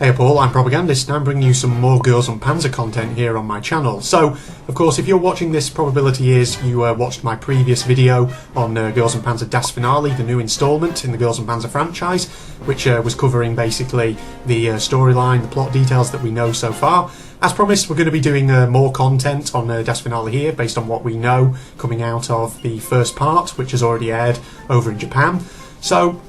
Hey Paul, I'm Propagandist and I'm bringing you some more Girls on Panzer content here on my channel. So, of course, if you're watching this, probability is you watched my previous video on Girls on Panzer Das Finale, the new instalment in the Girls on Panzer franchise, which was covering basically the storyline, the plot details that we know so far. As promised, we're going to be doing more content on Das Finale here, based on what we know coming out of the first part, which has already aired over in Japan. So,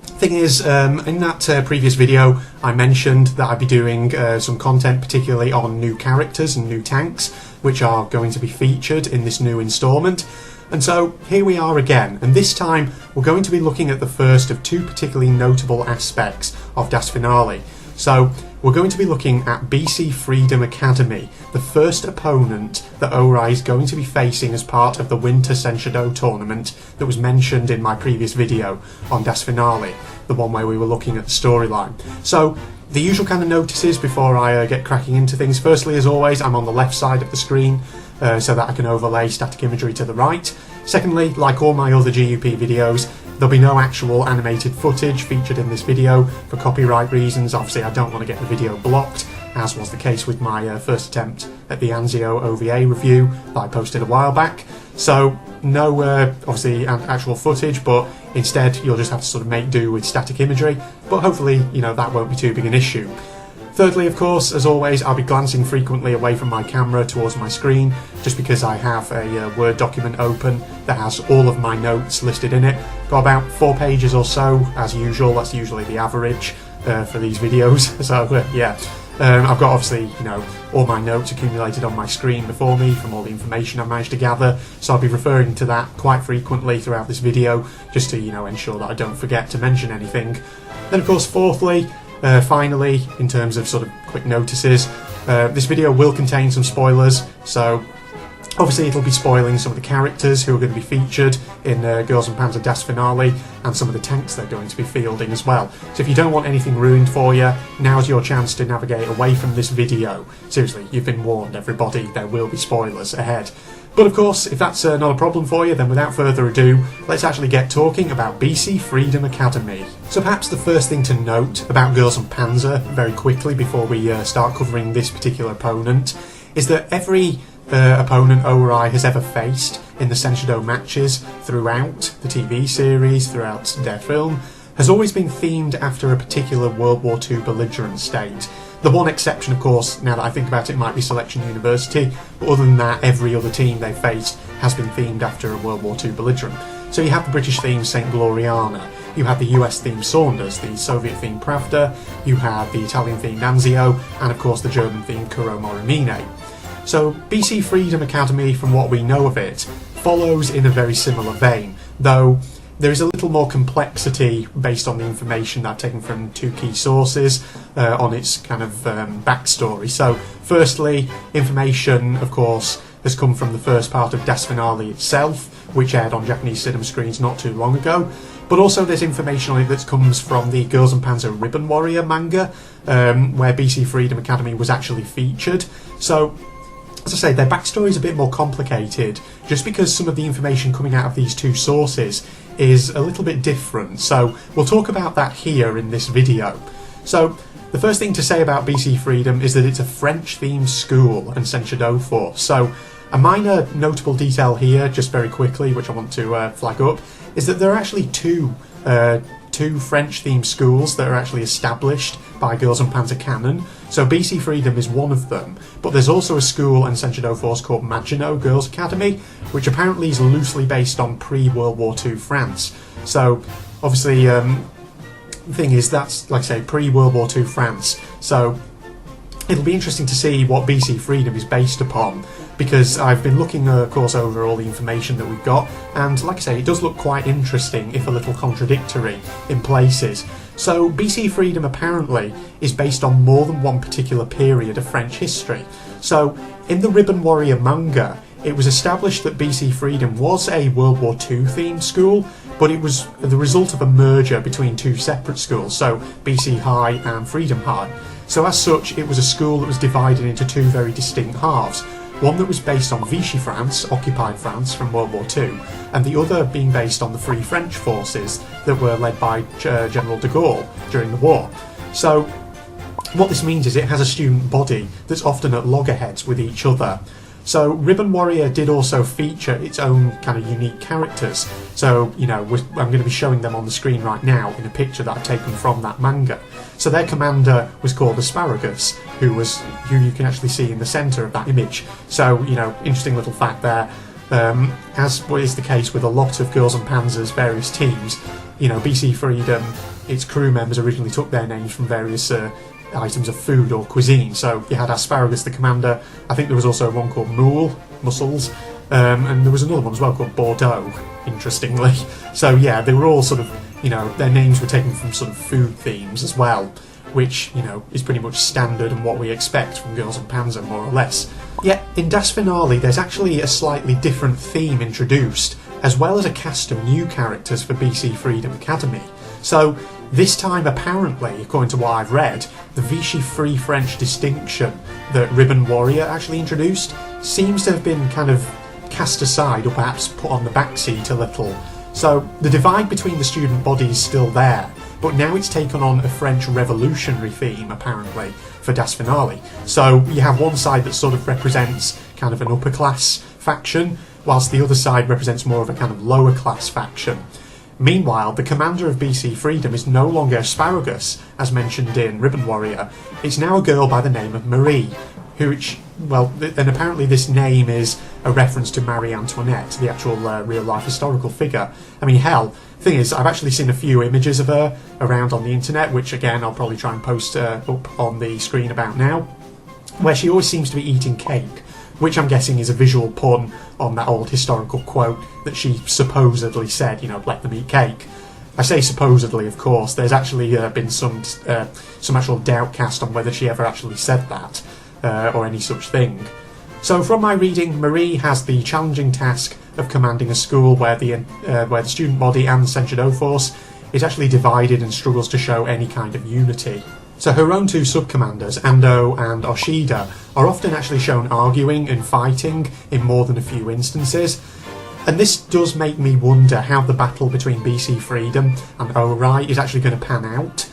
thing is, in that previous video I mentioned that I'd be doing some content particularly on new characters and new tanks which are going to be featured in this new instalment, and so here we are again, and this time we're going to be looking at the first of two particularly notable aspects of Das Finale. So we're going to be looking at BC Freedom Academy, the first opponent that Oarai is going to be facing as part of the Winter Senshido tournament that was mentioned in my previous video on Das Finale, the one where we were looking at the storyline. So the usual kind of notices before I get cracking into things. Firstly, as always, I'm on the left side of the screen so that I can overlay static imagery to the right. Secondly, like all my other GuP videos, there'll be no actual animated footage featured in this video for copyright reasons. Obviously, I don't want to get the video blocked, as was the case with my first attempt at the Anzio OVA review that I posted a while back. So, no obviously actual footage, but instead you'll just have to sort of make do with static imagery, but hopefully, you know, that won't be too big an issue. Thirdly, of course, as always, I'll be glancing frequently away from my camera towards my screen, just because I have a Word document open that has all of my notes listed in it. Got about 4 pages or so, as usual. That's usually the average for these videos. So, yeah. I've got, obviously, you know, all my notes accumulated on my screen before me from all the information I've managed to gather, so I'll be referring to that quite frequently throughout this video, just to, you know, ensure that I don't forget to mention anything. Then, of course, fourthly, finally, in terms of sort of quick notices, this video will contain some spoilers, so obviously it'll be spoiling some of the characters who are going to be featured in Girls on Panzer Das Finale, and some of the tanks they're going to be fielding as well. So if you don't want anything ruined for you, now's your chance to navigate away from this video. Seriously, you've been warned, everybody, there will be spoilers ahead. But of course, if that's not a problem for you, then without further ado, let's actually get talking about BC Freedom Academy. So perhaps the first thing to note about Girls on Panzer, very quickly before we start covering this particular opponent, is that every opponent Oarai has ever faced in the Senshido matches throughout the TV series, throughout their film, has always been themed after a particular World War II belligerent state. The one exception, of course, now that I think about it, might be Selection University, but other than that, every other team they've faced has been themed after a World War II belligerent. So you have the British themed St. Gloriana, you have the US themed Saunders, the Soviet themed Pravda, you have the Italian themed Anzio, and of course the German themed Kuro Morimine. So BC Freedom Academy, from what we know of it, follows in a very similar vein, though there is a little more complexity based on the information that I've taken from two key sources on its kind of backstory. So firstly, information, of course, has come from the first part of Das Finale itself, which aired on Japanese cinema screens not too long ago, but also there's information on it that comes from the Girls on Panzer Ribbon Warrior manga, where BC Freedom Academy was actually featured. So, as I say, their backstory is a bit more complicated, just because some of the information coming out of these two sources is a little bit different. So we'll talk about that here in this video. So the first thing to say about BC Freedom is that it's a French-themed school and Senshido force. So a minor notable detail here, just very quickly, which I want to flag up, is that there are actually two French-themed schools that are actually established by Girls on Panzer canon. So BC Freedom is one of them, but there's also a school and Senshido force called Maginot Girls Academy, which apparently is loosely based on pre-World War II France. So obviously, the thing is, that's, like I say, pre-World War II France. So it'll be interesting to see what BC Freedom is based upon, because I've been looking, of course, over all the information that we've got, and like I say, it does look quite interesting, if a little contradictory in places. So BC Freedom apparently is based on more than one particular period of French history. So in the Ribbon Warrior manga, it was established that BC Freedom was a World War II themed school, but it was the result of a merger between two separate schools, so BC High and Freedom High. So as such, it was a school that was divided into two very distinct halves. One that was based on Vichy France, occupied France from World War II, and the other being based on the Free French forces that were led by General de Gaulle during the war. So What this means is it has a student body that's often at loggerheads with each other. So Ribbon Warrior did also feature its own kind of unique characters. So, you know, I'm going to be showing them on the screen right now in a picture that I've taken from that manga. So their commander was called Asparagus, who you can actually see in the centre of that image. So, you know, interesting little fact there. As is the case with a lot of Girls and Panzer's various teams, you know, BC Freedom, its crew members originally took their names from various items of food or cuisine. So you had Asparagus, the commander. I think there was also one called Mussels, and there was another one as well called Bordeaux, interestingly. So yeah, they were all sort of, you know, their names were taken from sort of food themes as well, which, you know, is pretty much standard and what we expect from Girls and Panzer, more or less. Yet in Das Finale, there's actually a slightly different theme introduced, as well as a cast of new characters for BC Freedom Academy. So this time, apparently, according to what I've read, the Vichy Free French distinction that Ribbon Warrior actually introduced seems to have been kind of cast aside, or perhaps put on the back seat a little. So the divide between the student body is still there, but now it's taken on a French revolutionary theme, apparently, for Das Finale. So you have one side that sort of represents kind of an upper class faction, whilst the other side represents more of a kind of lower class faction. Meanwhile, the commander of BC Freedom is no longer Asparagus, as mentioned in Ribbon Warrior. It's now a girl by the name of Marie, and apparently this name is a reference to Marie Antoinette, the actual real-life historical figure. I mean, hell, thing is, I've actually seen a few images of her around on the internet, which again, I'll probably try and post up on the screen about now, where she always seems to be eating cake, which I'm guessing is a visual pun on that old historical quote that she supposedly said, you know, let them eat cake. I say supposedly, of course. There's actually been some actual doubt cast on whether she ever actually said that, or any such thing. So from my reading, Marie has the challenging task of commanding a school where the student body and the Censured Force is actually divided and struggles to show any kind of unity. So her own two sub-commanders, Ando and Oshida, are often actually shown arguing and fighting in more than a few instances. And this does make me wonder how the battle between BC Freedom and Oarai is actually going to pan out.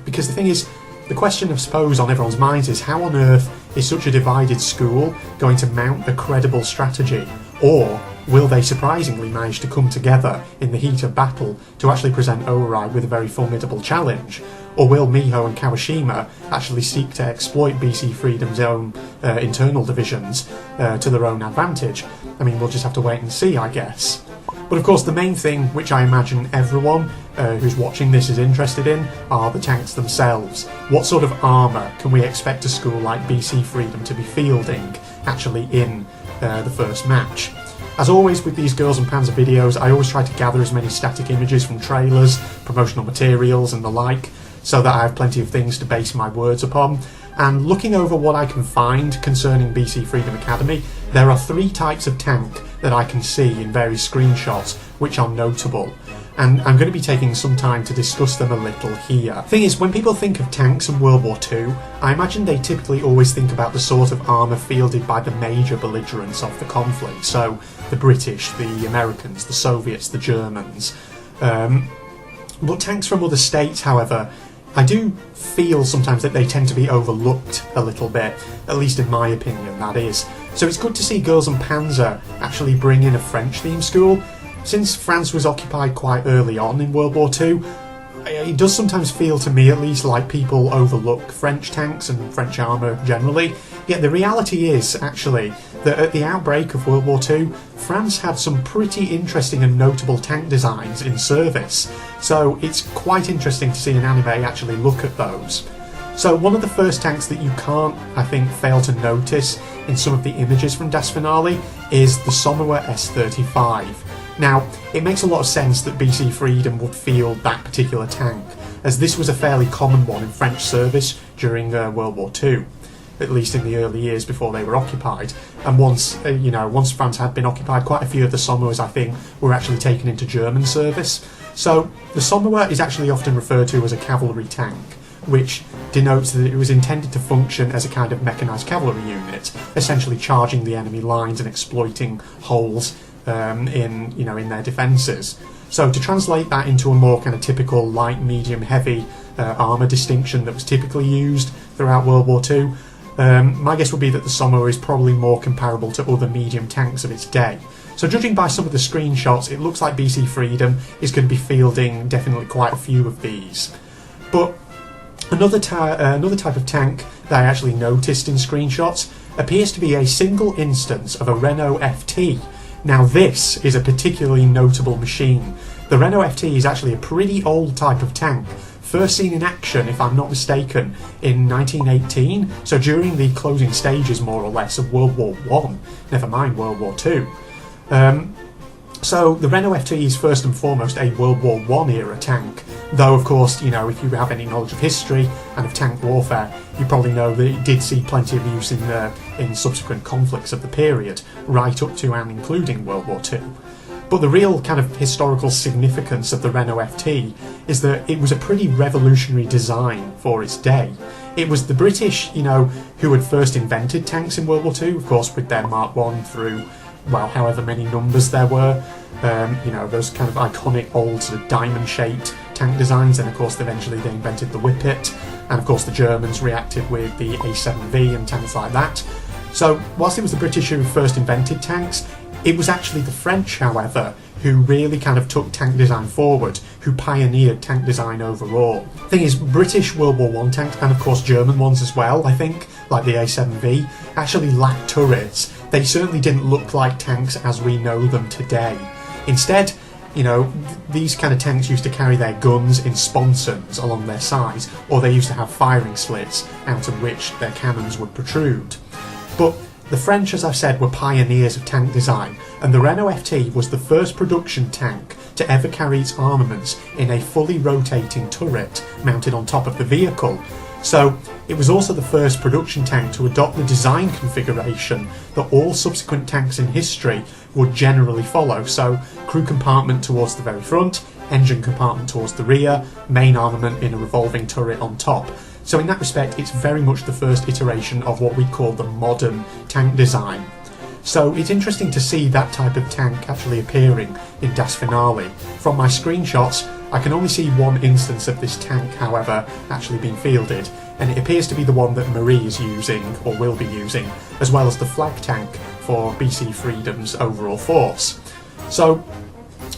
Because the thing is, the question I suppose on everyone's minds is how on earth is such a divided school going to mount a credible strategy? Or will they surprisingly manage to come together in the heat of battle to actually present Oarai with a very formidable challenge? Or will Miho and Kawashima actually seek to exploit BC Freedom's own internal divisions to their own advantage? I mean, we'll just have to wait and see, I guess. But of course, the main thing which I imagine everyone who's watching this is interested in are the tanks themselves. What sort of armour can we expect a school like BC Freedom to be fielding actually in the first match? As always with these Girls and Panzer videos, I always try to gather as many static images from trailers, promotional materials and the like, so that I have plenty of things to base my words upon. And looking over what I can find concerning BC Freedom Academy, there are 3 types of tank that I can see in various screenshots which are notable. And I'm going to be taking some time to discuss them a little here. Thing is, when people think of tanks in World War II, I imagine they typically always think about the sort of armour fielded by the major belligerents of the conflict. So the British, the Americans, the Soviets, the Germans. But tanks from other states, however, I do feel sometimes that they tend to be overlooked a little bit, at least in my opinion, that is. So it's good to see Girls and Panzer actually bring in a French-themed school. Since France was occupied quite early on in World War II, it does sometimes feel to me at least like people overlook French tanks and French armour generally. Yet the reality is actually that at the outbreak of World War II, France had some pretty interesting and notable tank designs in service. So it's quite interesting to see an anime actually look at those. So one of the first tanks that you can't, I think, fail to notice in some of the images from Das Finale is the Somua S-35. Now, it makes a lot of sense that BC Freedom would field that particular tank, as this was a fairly common one in French service during World War II, at least in the early years before they were occupied. And once France had been occupied, quite a few of the Somuas, I think, were actually taken into German service. So the Somua is actually often referred to as a cavalry tank, which denotes that it was intended to function as a kind of mechanised cavalry unit, essentially charging the enemy lines and exploiting holes in their defences. So to translate that into a more kind of typical light, medium, heavy armour distinction that was typically used throughout World War II, my guess would be that the Sommer is probably more comparable to other medium tanks of its day. So judging by some of the screenshots, it looks like BC Freedom is going to be fielding definitely quite a few of these. But another type of tank that I actually noticed in screenshots appears to be a single instance of a Renault FT. Now this is a particularly notable machine. The Renault FT is actually a pretty old type of tank, first seen in action, if I'm not mistaken, in 1918, so during the closing stages more or less of World War I, never mind World War II. So the Renault FT is first and foremost a World War I era tank, though of course, you know, if you have any knowledge of history and of tank warfare, you probably know that it did see plenty of use in subsequent conflicts of the period, right up to and including World War II. But the real kind of historical significance of the Renault FT is that it was a pretty revolutionary design for its day. It was the British, you know, who had first invented tanks in World War II, of course with their Mark I through, well, however many numbers there were, you know, those kind of iconic old sort of diamond-shaped tank designs, and of course eventually they invented the Whippet, and of course the Germans reacted with the A7V and tanks like that. So whilst it was the British who first invented tanks, it was actually the French, however, who really kind of took tank design forward, who pioneered tank design overall. The thing is, British World War I tanks, and of course German ones as well, I think, like the A7V, actually lacked turrets. They certainly didn't look like tanks as we know them today. Instead, you know, these kind of tanks used to carry their guns in sponsons along their sides, or they used to have firing slits out of which their cannons would protrude. But the French, as I've said, were pioneers of tank design, and the Renault FT was the first production tank to ever carry its armaments in a fully rotating turret mounted on top of the vehicle. So it was also the first production tank to adopt the design configuration that all subsequent tanks in history would generally follow. So crew compartment towards the very front, engine compartment towards the rear, main armament in a revolving turret on top. So in that respect, it's very much the first iteration of what we call the modern tank design. So it's interesting to see that type of tank actually appearing in Das Finale. From my screenshots, I can only see one instance of this tank, however, actually being fielded, and it appears to be the one that Marie is using, or will be using, as well as the flag tank for BC Freedom's overall force. So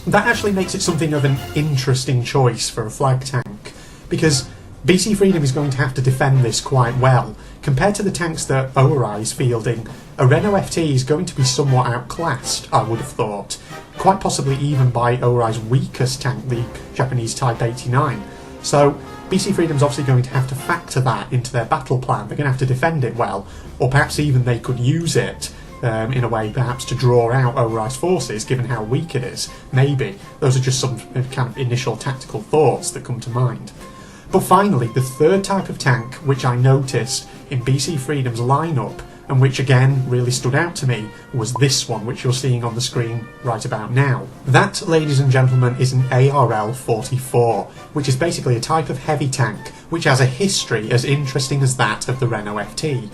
that actually makes it something of an interesting choice for a flag tank, because BC Freedom is going to have to defend this quite well. Compared to the tanks that Oarai is fielding, a Renault FT is going to be somewhat outclassed, I would have thought, quite possibly even by Oarai's weakest tank, the Japanese Type 89. So BC Freedom's obviously going to have to factor that into their battle plan. They're going to have to defend it well, or perhaps even they could use it in a way perhaps to draw out Oarai's forces, given how weak it is. Maybe. Those are just some kind of initial tactical thoughts that come to mind. But finally, the third type of tank which I noticed in BC Freedom's lineup, and which again really stood out to me, was this one which you're seeing on the screen right about now. That, ladies and gentlemen, is an ARL-44, which is basically a type of heavy tank which has a history as interesting as that of the Renault FT.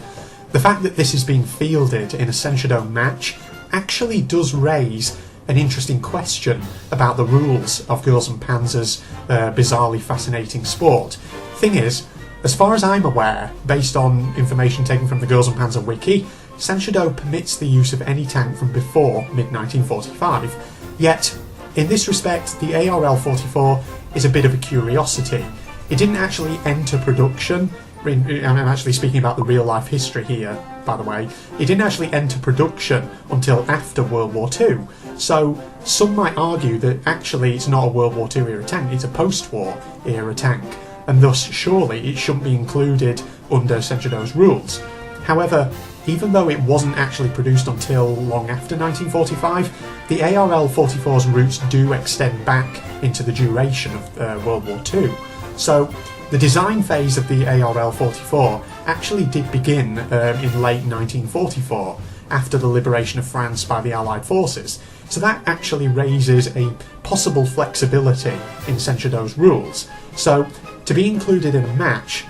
The fact that this is being fielded in a Senshidou match actually does raise an interesting question about the rules of Girls and Panzer's bizarrely fascinating sport. Thing is, as far as I'm aware, based on information taken from the Girls and Panzer wiki, Senshidou permits the use of any tank from before mid-1945. Yet, in this respect, the ARL-44 is a bit of a curiosity. It didn't actually enter production. I'm actually speaking about the real-life history here, by the way. It didn't actually enter production until after World War II. So some might argue that actually it's not a World War II era tank, it's a post-war era tank, and thus surely it shouldn't be included under Senshidou's rules. However, even though it wasn't actually produced until long after 1945, the ARL-44's roots do extend back into the duration of World War II. So the design phase of the ARL-44 actually did begin in late 1944, after the liberation of France by the Allied forces. So that actually raises a possible flexibility in Senshidou's rules. So to be included in a match,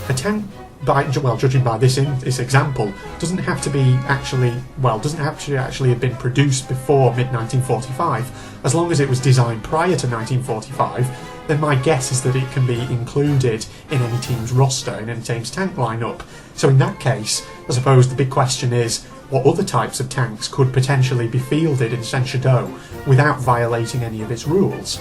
a tank judging by this example, doesn't have to be doesn't have to actually have been produced before mid-1945. As long as it was designed prior to 1945, then my guess is that it can be included in any team's roster, in any team's tank lineup. So in that case, I suppose the big question is, what other types of tanks could potentially be fielded in Senshidou without violating any of its rules?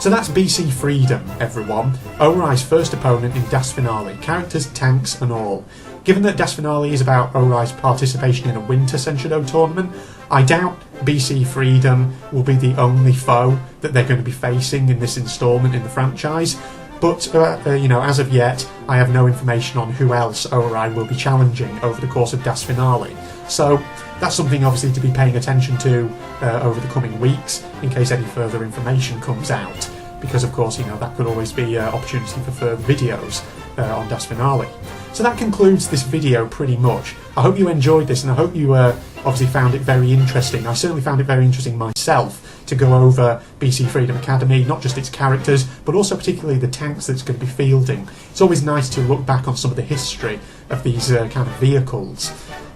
So that's BC Freedom, everyone, Oarai's first opponent in Das Finale, characters, tanks and all. Given that Das Finale is about Oarai's participation in a winter Senshidou tournament, I doubt BC Freedom will be the only foe that they're going to be facing in this instalment in the franchise, but as of yet, I have no information on who else Oarai will be challenging over the course of Das Finale. So that's something obviously to be paying attention to over the coming weeks in case any further information comes out, because of course that could always be an opportunity for further videos on Das Finale. So that concludes this video pretty much. I hope you enjoyed this, and I hope you obviously found it very interesting. I certainly found it very interesting myself to go over BC Freedom Academy, not just its characters, but also particularly the tanks that's going to be fielding. It's always nice to look back on some of the history of these kind of vehicles.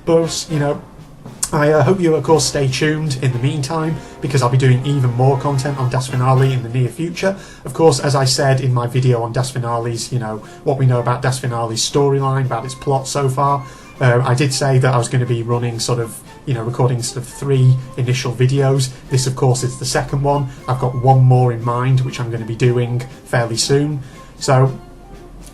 But, I hope you, of course, stay tuned in the meantime, because I'll be doing even more content on Das Finale in the near future. Of course, as I said in my video on Das Finale's, what we know about Das Finale's storyline, about its plot so far, I did say that I was going to be running recording 3 initial videos. This, of course, is the second one. I've got one more in mind, which I'm going to be doing fairly soon. So,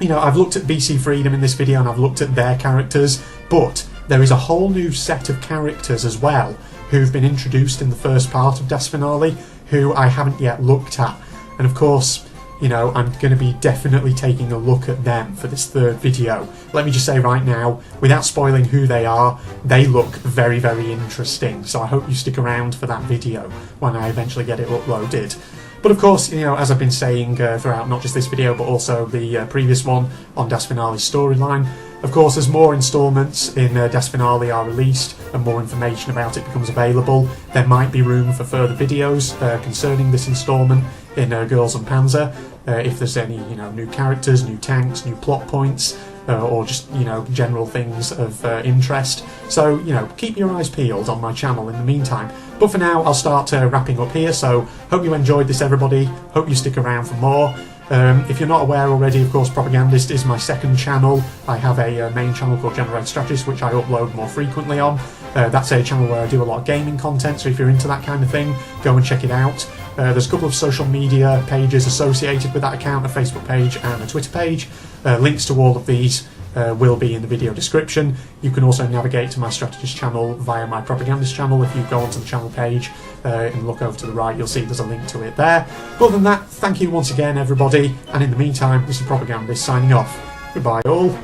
I've looked at BC Freedom in this video, and I've looked at their characters, but there is a whole new set of characters as well who've been introduced in the first part of Das Finale who I haven't yet looked at. And of course, I'm going to be definitely taking a look at them for this third video. Let me just say right now, without spoiling who they are, they look very, very interesting. So I hope you stick around for that video when I eventually get it uploaded. But of course, as I've been saying throughout not just this video, but also the previous one on Das Finale's storyline, of course, as more instalments in Das Finale are released and more information about it becomes available, there might be room for further videos concerning this instalment in Girls and Panzer. If there's any, new characters, new tanks, new plot points, or just, general things of interest. So, keep your eyes peeled on my channel in the meantime. But for now, I'll start wrapping up here, so hope you enjoyed this, everybody. Hope you stick around for more. If you're not aware already, of course, Propagandist is my second channel. I have a main channel called Generate Strategist, which I upload more frequently on. That's a channel where I do a lot of gaming content, so if you're into that kind of thing, go and check it out. There's a couple of social media pages associated with that account, a Facebook page and a Twitter page. Links to all of these will be in the video description. You can also navigate to my strategist channel via my propagandist channel. If you go onto the channel page and look over to the right, you'll see there's a link to it there. But other than that, thank you once again, everybody, and in the meantime, this is Propagandist signing off. Goodbye all.